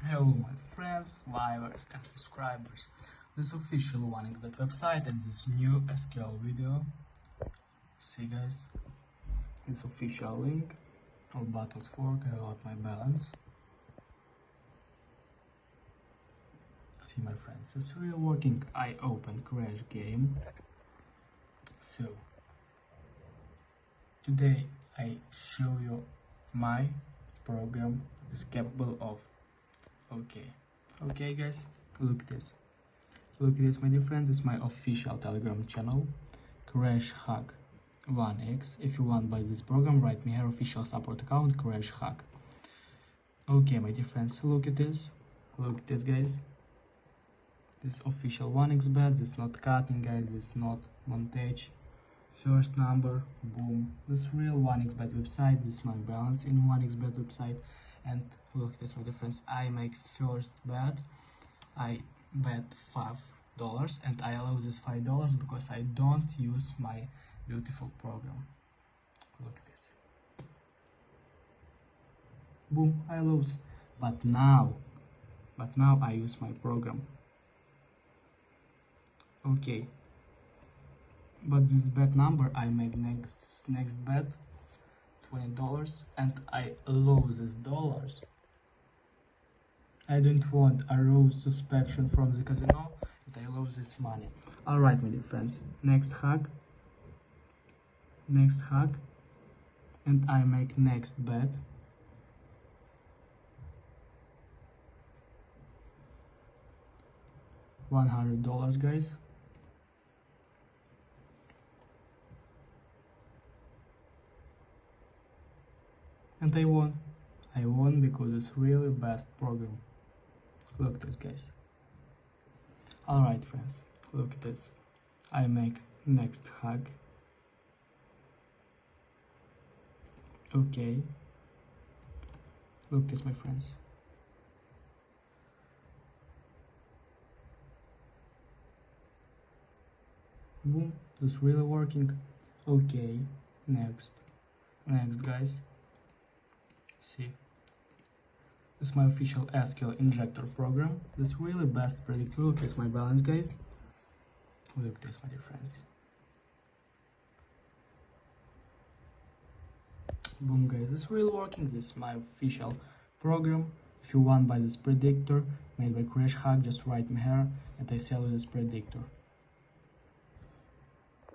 Hello my friends, viewers and subscribers. This official OneXBet website and this new SQL video. See guys, this official link. All battles fork, I got my balance. See my friends, it's really working. I open crash game. So today I show you my program is capable of. Okay guys, look this my dear friends. It's my official Telegram channel, Crash Hack 1x. If you want buy this program, write me here, official support account Crash Hack. Okay my dear friends, look at this guys. This official 1xbet, this not cutting guys, this not montage. First number, boom, this real 1xbet website. This is my balance in 1xbet website. And look at this my dear friends, I make first bet, I bet $5 and I allow this $5 because I don't use my beautiful program. Look at this, boom, I lose. But now I use my program. Okay, but this bet number I make next bet $20 and I lose this dollars. I don't want a row suspicion from the casino that I lose this money. Alright my dear friends, next hack, and I make next bet $100 guys. And I won because it's really best program. Look at this guys. Alright friends, look at this. I make next hack. Okay, look at this my friends. Boom, this really working. Okay, next guys. See, this is my official SQL injector program. This really best predictor. Look at my balance guys. Look at this my dear friends. Boom guys, this really working. This is my official program. If you want buy this predictor made by Crash Hack, just write me here and I sell you this predictor.